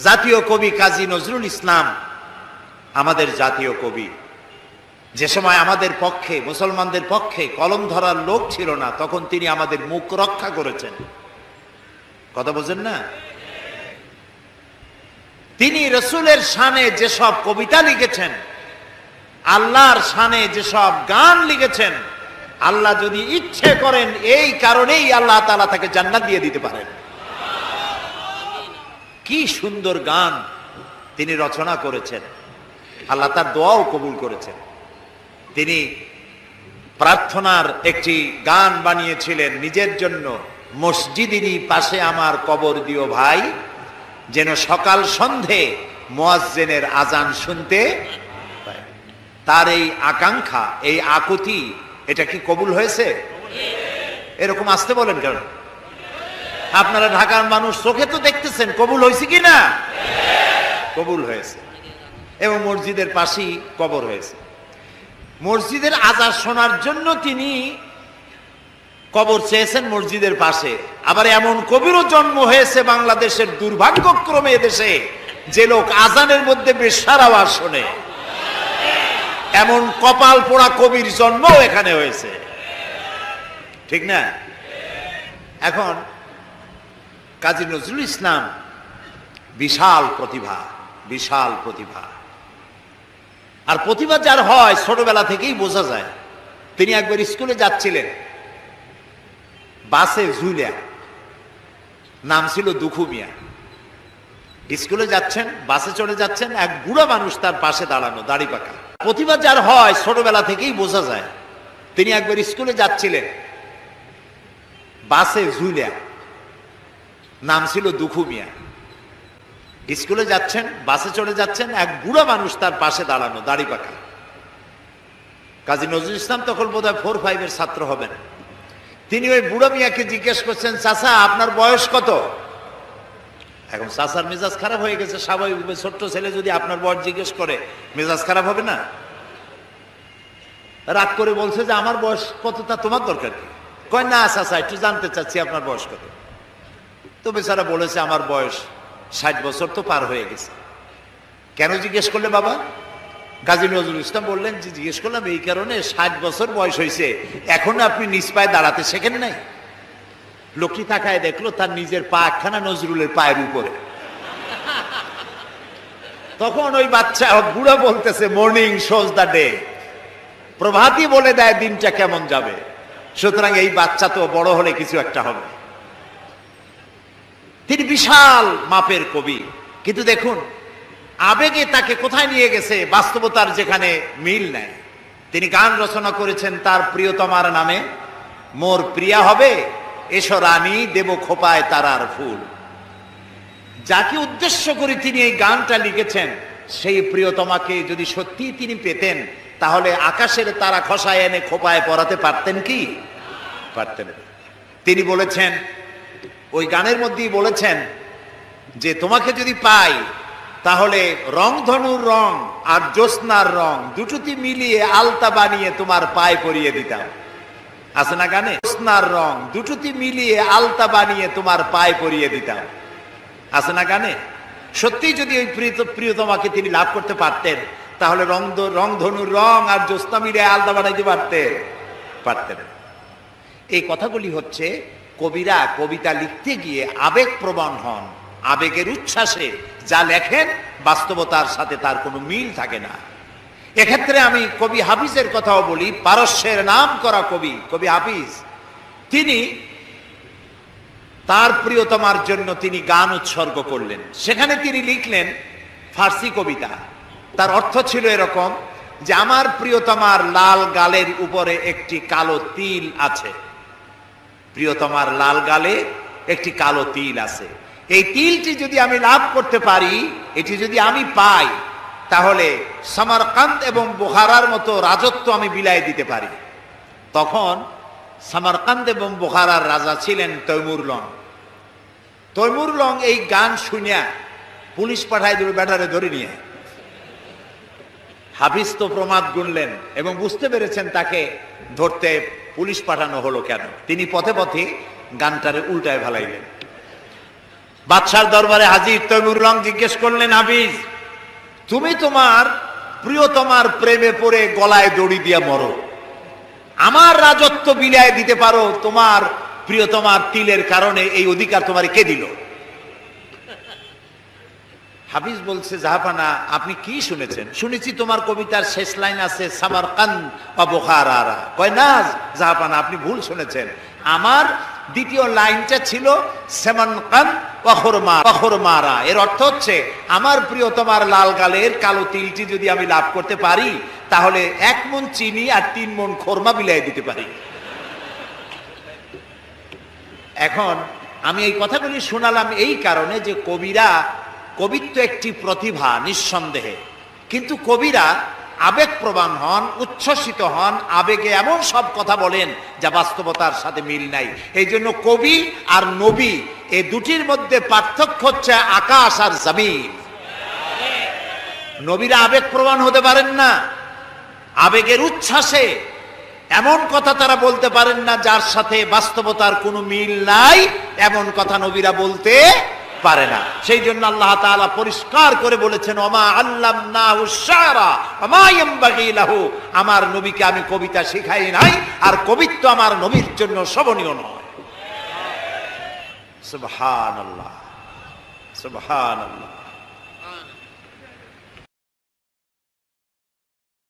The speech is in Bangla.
জাতীয় কবি কাজী নজরুল ইসলাম আমাদের জাতীয় কবি। যে সময় আমাদের পক্ষে, মুসলমানদের পক্ষে কলম ধরার লোক ছিল না, তখন তিনি আমাদের মুখ রক্ষা করেছেন। কথা বোঝেন না? তিনি রসুলের শানে যেসব কবিতা লিখেছেন, আল্লাহর শানে যেসব গান লিখেছেন, আল্লাহ যদি ইচ্ছে করেন এই কারণেই আল্লাহ তাআলা তাকে জান্নাত দিয়ে দিতে পারেন। কি সুন্দর গান তিনি রচনা করেছেন, আল্লাহ তার দোয়াও কবুল করেছেন। তিনি প্রার্থনার একটি গান বানিয়েছিলেন নিজের জন্য, মসজিদেরই পাশে আমার কবর দিও ভাই, যেন সকাল সন্ধে মুয়াজ্জিনের আজান শুনতে পাই। তার এই আকাঙ্ক্ষা, এই আকুতি, এটা কি কবুল হয়েছে? এরকম আসতে বলেন কেন? আপনারা ঢাকার মানুষ, চোখে তো দেখতেছেন, কবুল হয়েছে কি না? কবুল হয়েছে। এবং মসজিদের পাশেই কবর হয়েছে। মসজিদের আজান শোনার জন্য তিনি কবর চেয়েছেন মসজিদের পাশে। আবার এমন কবিরও জন্ম হয়েছে বাংলাদেশের, দুর্ভাগ্যক্রমে এদেশে, যে লোক আজানের মধ্যে বেশ্যার আওয়াজ শোনে। এমন কপাল পোড়া কবির জন্মও এখানে হয়েছে, ঠিক না? এখন কাজী নজরুল ইসলাম বিশাল প্রতিভা, বিশাল প্রতিভা। আর প্রতিভা যার হয় ছোটবেলা থেকেই বোঝা যায়। তিনি একবার স্কুলে যাচ্ছিলেন, বাসে ঝুলিয়া, নাম ছিল দুখু মিয়া। স্কুলে যাচ্ছেন, বাসে চড়ে যাচ্ছেন, এক বুড়া মানুষ তার পাশে দাঁড়ানো, দাড়ি পাকা। প্রতিভা যার হয় ছোটবেলা থেকেই বোঝা যায়। তিনি একবার স্কুলে যাচ্ছিলেন, বাসে ঝুলিয়া, নাম ছিল দুখু মিয়া। স্কুলে যাচ্ছেন, বাসে চড়ে যাচ্ছেন, এক বুড়া মানুষ তার পাশে দাঁড়ানো, দাড়ি পাকা। কাজী নজরুল ইসলাম তখন বোধহয় 4-5 ছাত্র হবেন। তিনি ওই বুড়া মিয়াকে জিজ্ঞেস করছেন, চাচা আপনার বয়স কত? এখন চাচার মেজাজ খারাপ হয়ে গেছে, স্বাভাবিক। ছোট্ট ছেলে যদি আপনার বয়স জিজ্ঞেস করে, মেজাজ খারাপ হবে না? রাগ করে বলছে যে আমার বয়স কত, তা তোমার দরকার কি? কয় না চাচা, একটু জানতে চাচ্ছি আপনার বয়স কত। তো বেচারা বলেছে আমার বয়স 60 বছর তো পার হয়ে গেছে। কেন জিজ্ঞেস করলে বাবা? কাজী নজরুল ইসলাম বললেন যে জিজ্ঞেস করলাম এই কারণে, 60 বছর বয়স হয়েছে, এখন আপনি নিজ পায়ে দাঁড়াতে শেখেন নাই। লোকটি তাকায় দেখলো তার নিজের পা একখানা নজরুলের পায়ের উপরে। তখন ওই বাচ্চা বুড়া বলতেছে, মর্নিং শোজ দ্য ডে, প্রভাতই বলে দেয় দিনটা কেমন যাবে। সুতরাং এই বাচ্চা তো বড় হলে কিছু একটা হবে। তিনি বিশাল মাপের কবি, কিন্তু দেখুন আবেগে তাকে কোথায় নিয়ে গেছে, বাস্তবতার যেখানে মিল নেয়। তিনি গান রচনা করেছেন তার প্রিয়তমার নামে, মোর প্রিয়া হবে এসো রানী, দেব খোপায় তারার ফুল। যাকে উদ্দেশ্য করে তিনি এই গানটা লিখেছেন, সেই প্রিয়তমাকে যদি সত্যি তিনি পেতেন, তাহলে আকাশের তারা খসায় এনে খোপায় পরাতে পারতেন কি? পারতেন। তিনি বলেছেন, ওই গানের মধ্যেই বলেছেন যে তোমাকে যদি পাই তাহলে রংধনুর রং আর জ্যোৎস্নার রং দুটোতে মিলিয়ে আলতা বানিয়ে তোমার পায়ে পরিয়ে দিতাম। আছে না গানে? জ্যোৎস্নার রং দুটোতে মিলিয়ে আলতা বানিয়ে তোমার পায়ে পরিয়ে দিতাম। আছে না গানে? সত্যি যদি ওই প্রিয়তমাকে তিনি লাভ করতে পারতেন, তাহলে রংধনুর রং আর জ্যোৎস্না মিলিয়ে আলতা বানাইতে পারতেন। এই কথাগুলি হচ্ছে কবিরা কবিতা লিখতে গিয়ে আবেগ প্রবণ হন, আবেগের উচ্ছ্বাসে যা লেখেন বাস্তবতার সাথে তার কোনো মিল থাকে না। এক্ষেত্রে আমি কবি হাফিজের কথাও বলি, পারস্যের নাম করা কবি, কবি হাফিজ। তিনি তার প্রিয়তমার জন্য তিনি গান উৎসর্গ করলেন। সেখানে তিনি লিখলেন ফার্সি কবিতা। তার অর্থ ছিল এরকম যে আমার প্রিয়তমার লাল গালের উপরে একটি কালো তিল আছে। প্রিয়তমার লাল গালে একটি কালো তিল আছে। এই তিলটি যদি আমি লাভ করতে পারি, এটি যদি আমি পাই, তাহলে সামারকান্দ এবং বুখারার মতো রাজত্ব আমি বিলাই দিতে পারি। তখন সামারকান্দ এবং বুখারার রাজা ছিলেন তৈমুরলং। তৈমুরলং এই গান শুনিয়া পুলিশ পাঠায় দিল, ব্যাটারে ধরে নিয়ে। হাফিজ তো প্রমাদ গুনলেন এবং বুঝতে পেরেছেন তাকে ধরতে পুলিশ পাঠানো হলো কেন। তিনি পথে পথে গানটারে উল্টায় ভালাইলেন। বাদশার দরবারে হাজির তৈমুর রং জিজ্ঞেস করলেন, হাফিজ তুমি তোমার প্রিয়তমার প্রেমে পড়ে গলায় দড়ি দিয়া মরো, আমার রাজত্ব বিলায় দিতে পারো, তোমার প্রিয়তমার তিলের কারণে এই অধিকার তোমার কে দিল? হাফিজ বলছে, জাহাপানা আপনি কি শুনেছেন? শুনেছি তোমার কবিতার শেষ লাইন আছে সামারকান্দ বা বুখারা। কয় না জাহাপানা, আপনি ভুল শুনেছেন। আমার দ্বিতীয় লাইনটা ছিল সেমানকান ওয়াখরমারা। এর অর্থ হচ্ছে আমার প্রিয়তমার লাল গালের কালো তিলটি যদি আমি লাভ করতে পারি তাহলে 1 মণ চিনি আর 3 মণ খোরমা বিলাই দিতে পারি। এখন আমি এই কথাগুলি শোনালাম এই কারণে যে কবিত্ব একটি প্রতিভা নিঃসন্দেহে, কিন্তু কবিরা আবেগপ্রবণ হন, উচ্ছ্বসিত হন, আবেগে এমন সব কথা বলেন যা বাস্তবতার সাথে মিল নাই। এই জন্য কবি আর নবী এই দুটির মধ্যে পার্থক্য হচ্ছে আকাশ আর জমিন। নবীরা আবেগপ্রবণ হতে পারেন না, আবেগের উচ্ছ্বাসে এমন কথা তারা বলতে পারেন না যার সাথে বাস্তবতার কোনো মিল নাই, এমন কথা নবীরা বলতে পারে না। সেই জন্য আল্লাহ তাআলা পরিষ্কার করে বলেছেন, ওমা আল্লামনাহু শায়রা ওমা ইয়ামবাগি লাহু, আমার নবীকে আমি কবিতা শেখাই নাই, আর কবিত্ব আমার নবীর জন্য শোভনীয় নয়। সুবহানাল্লাহ, সুবহানাল্লাহ।